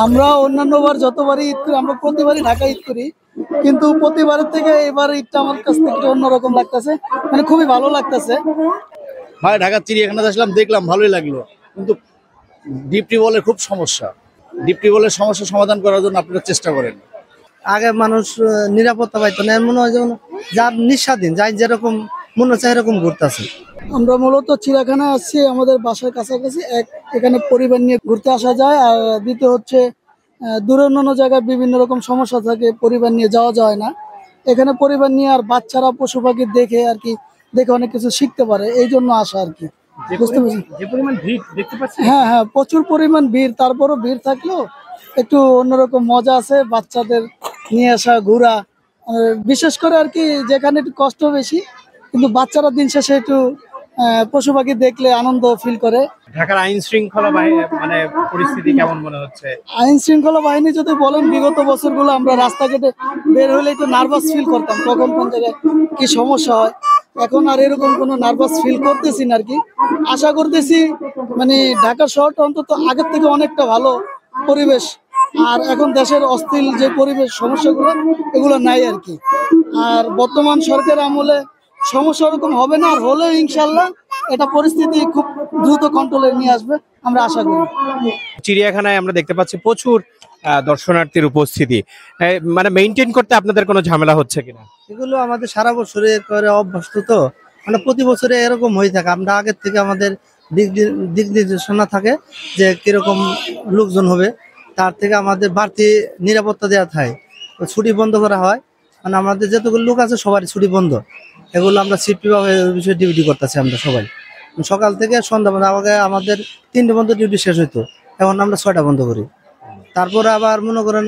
আমরা অন্যান্যবার যতবারই ঈদ করি, আমরা প্রতিবারই ঢাকা ঈদ করি, কিন্তু প্রতিবারের থেকে এবার ঈদটা আমার কাছ থেকে একটু অন্যরকম লাগতেছে, মানে খুবই ভালো লাগতেছে। ভাই ঢাকার চিড়িয়াখানাতে আসলাম, দেখলাম ভালোই লাগলো, কিন্তু ডিপ টিউবওয়েলের খুব সমস্যা। ডিপ টিউবওয়েলের সমস্যা সমাধান করার জন্য আপনারা চেষ্টা করেন। আগে মানুষ নিরাপত্তা পাইতো না, মনে হয় যেমন যার নিঃস্বাধীন, যাই যেরকম মনে হচ্ছে এরকম ঘুরতেছে। আমরা মূলত চিড়িয়াখানায় আসছি আমাদের বাসার কাছাকাছি, এখানে পরিবার নিয়ে ঘুরতে আসা যায়। আর দ্বিতীয় হচ্ছে দূরে অন্যান্য জায়গায় বিভিন্ন রকম সমস্যা থাকে, পরিবার নিয়ে যাওয়া যায় না। এখানে পরিবার নিয়ে আর বাচ্চারা পশু পাখি দেখে আর কি, দেখে অনেক কিছু শিখতে পারে, এই জন্য আসা আর কি। বুঝতে পারছি। যে পরিমাণ ভিড় দেখতে পাচ্ছি। হ্যাঁ হ্যাঁ, প্রচুর পরিমাণ ভিড়, তারপরও ভিড় থাকলেও একটু অন্যরকম মজা আছে বাচ্চাদের নিয়ে আসা ঘোরা। বিশেষ করে আর কি যেখানে একটু কষ্ট বেশি, কিন্তু বাচ্চারা দিন শেষে একটু পশু পাখি দেখলে আনন্দ ফিল করে। ঢাকার আইন শৃঙ্খলা মানে পরিস্থিতি কেমন মনে হচ্ছে? আইন শৃঙ্খলা বাহিনী যদি বলেন, বিগত বছরগুলো আমরা রাস্তাঘাটে বের হলে একটু নার্ভাস ফিল করতাম, কখন কোন জায়গায় কি সমস্যা হয়। এখন আর এরকম কোনো নার্ভাস ফিল করতেছি না আর কি। আশা করতেছি মানে ঢাকা শহরটা অন্তত আগের থেকে অনেকটা ভালো পরিবেশ। আর এখন দেশের অস্থির যে পরিবেশ সমস্যাগুলো, এগুলো নাই আর কি। আর বর্তমান সরকার আমলে সমস্যা ওরকম হবে না, আর হলেও ইনশাল্লাহ এটা পরিস্থিতি খুব দ্রুত কন্ট্রোলে নিয়ে আসবে, আমরা আশা করি। চিড়িয়াখানায় আমরা দেখতে পাচ্ছি প্রচুর দর্শনার্থীর উপস্থিতি। মানে মেইনটেইন করতে আপনাদের কোনো ঝামেলা হচ্ছে কিনা? এগুলো আমাদের সারা বছরে করে অভ্যস্ত, তো মানে প্রতি বছরে এরকম হয়ে থাকে। আমরা আগের থেকে আমাদের দিক নির্দেশনা থাকে যে কিরকম লোকজন হবে, তার থেকে আমাদের বাড়তি নিরাপত্তা দেওয়া থাকে। তো ছুটি বন্ধ করা হয়, মানে আমাদের যতগুলো লোক আছে সবারই ছুটি বন্ধ। এগুলো আমরা সিফটি ভাবে বিষয়ে ডিউটি করতেছি আমরা সবাই। সকাল থেকে সন্ধ্যা পর্যন্ত আগে আমাদের 3টে বন্ধ ডিউটি শেষ হইতো, এখন আমরা 6টা বন্ধ করি। তারপরে আবার মনে করেন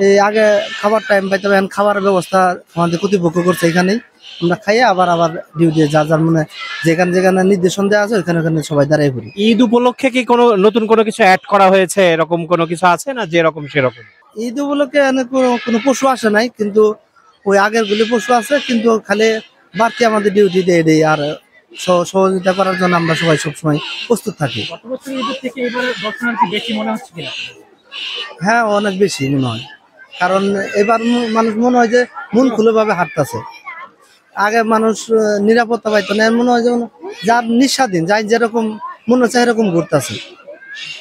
এই আগে খাবার টাইম পাইতে, এখন খাবারের ব্যবস্থা আমাদের কর্তৃপক্ষ করছে, এখানেই আমরা খাইয়ে আবার ডিউটি যার যার মানে যেখানে যেখানে নির্দেশন দেওয়া আছে ওখানে ওখানে সবাই দাঁড়িয়ে পড়ি। ঈদ উপলক্ষে কি কোনো নতুন কোনো কিছু অ্যাড করা হয়েছে, এরকম কোনো কিছু আছে না যেরকম সেরকম? ঈদ উপলক্ষে কোনো পশু আসে নাই, কিন্তু ওই আগের গুলি পশু আছে, কিন্তু খালি বাড়তি আমাদের ডিউটি দিয়ে দেয়। আর সহযোগিতা করার জন্য আমরা সবাই সবসময় প্রস্তুত থাকি। গত বছর ঈদের থেকে এবার দর্শনার্থী বেশি মনে হচ্ছে কিনা? হ্যাঁ, অনেক বেশি মনে হয়, কারণ এবার মানুষ মনে হয় যে মন খুলে ভাবে হাঁটতেছে। আগে মানুষ নিরাপত্তা পাইতো না, মনে হয় যেমন যার নিঃস্বাধীন, যাই যেরকম মনে হচ্ছে এরকম ঘুরতেছে।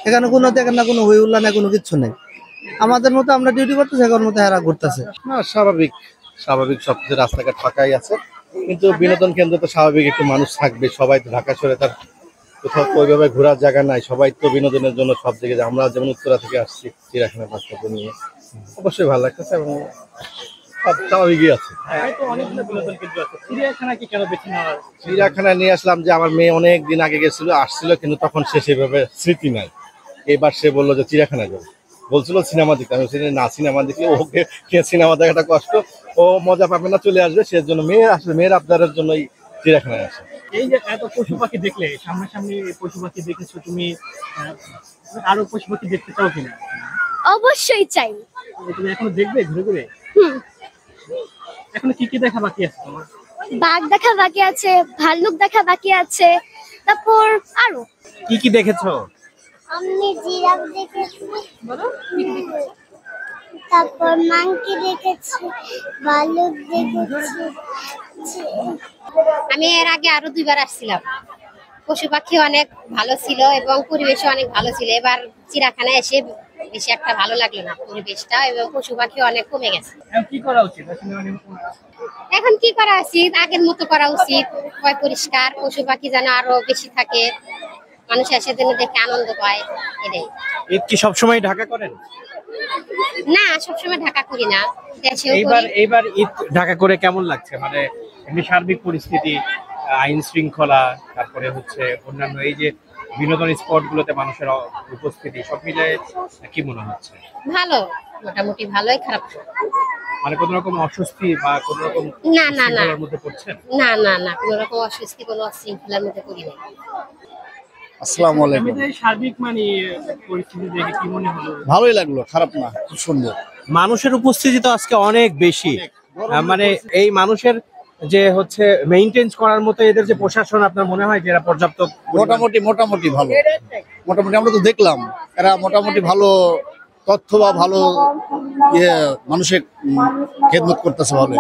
এখানে কোনো দেখেন না, কোনো হই উল্লা নেই, কোনো কিচ্ছু নেই। আমাদের মতো আমরা ডিউটি করতেছি, এখন মতো এরা ঘুরতেছে। না, স্বাভাবিক স্বাভাবিক, সবকিছু রাস্তাঘাট ফাঁকাই আছে, কিন্তু বিনোদন কেন্দ্র তো স্বাভাবিক একটু মানুষ থাকবে। সবাই তো ঢাকা শহরে তার কোথাও ওইভাবে ঘোরার জায়গা নাই, সবাই তো বিনোদনের জন্য সব জায়গায় যায়। আমরা যেমন উত্তরা থেকে আসছি চিড়িয়াখানা বাচ্চাদের নিয়ে, অবশ্যই ভালো লাগতেছে এবং সব স্বাভাবিকই আছে। চিড়িয়াখানায় নিয়ে আসলাম যে আমার মেয়ে অনেক দিন আগে আসছিল, কিন্তু তখন সে সেভাবে স্মৃতি নাই। এবার সে বললো যে চিড়িয়াখানায় যাবে, বলছিল সিনেমা দেখতে। আমি না, সিনেমা দেখলে ওকে সিনেমা দেখাটা কষ্ট, ও মজা পাবে না, চলে আসবে। সেজন্য মেয়ের আসলে মেয়ের আবদারের জন্যই চিড়িয়াখানায় আসে। এই যে এত পশু পাখি দেখলে, সামনাসামনি পশু পাখি দেখেছো তুমি, আরো পশু পাখি দেখতে চাও কিনা? অবশ্যই চাই। তুমি এখনো দেখবে ঘুরে ঘুরে? এখনো কি কি দেখা বাকি আছে তোমার? বাঘ দেখা বাকি আছে, ভাল্লুক দেখা বাকি আছে, তারপর আরো কি কি দেখেছো? আমি জিরাফ দেখেছি, তারপর মাংকি দেখেছি, ভাল্লুক দেখেছি। আমি এর আগে আরো 2বার আসছিলাম। পশু পাখি অনেক ভালো ছিল এবং পরিবেশও অনেক ভালো ছিল। এবার চিড়িয়াখানায় এসে বেশি একটা ভালো লাগলো না পরিবেশটা, এবং পশু পাখি অনেক কমে গেছে। কি করা উচিত এখন কি করা উচিত? আগের মতো করা উচিত, পরিষ্কার, পশু পাখি যেন আরো বেশি থাকে, মানুষ এসে যেন দেখে আনন্দ পায়। এটাই। ঈদ কি সবসময় ঢাকা করেন? না, সবসময় ঢাকা করি না, দেশেও করি। এইবার ঈদ ঢাকা করে কেমন লাগছে? মানে এমনি সার্বিক পরিস্থিতি, আইন শৃঙ্খলা, তারপরে হচ্ছে অন্যান্য এই যে বিনোদন স্পট গুলোতে মানুষের উপস্থিতি, সব মিলে কি মনে হচ্ছে? ভালো, মোটামুটি ভালোই, খারাপ না। মানে কোন রকম অস্বস্তি বা কোন রকম না না না মধ্যে পড়ছেন? না না না, কোন রকম অস্বস্তি, কোনো শৃঙ্খলার মধ্যে করি না। আসসালামু আলাইকুম। সার্বিক মানে পরিস্থিতি দেখে কি মনে হলো? ভালোই লাগলো, খারাপ না, খুব সুন্দর। মানুষের উপস্থিতি তো আজকে অনেক বেশি। মানে এই মানুষের যে হচ্ছে মেইনটেইন করার মতো এদের যে প্রশাসন, আপনার মনে হয় যে এরা পর্যাপ্ত? মোটামুটি ভালো, মোটামুটি আমরা তো দেখলাম এরা মোটামুটি ভালো তথ্য বা ভালো মানুষের খেদমত করতেছে ভালো।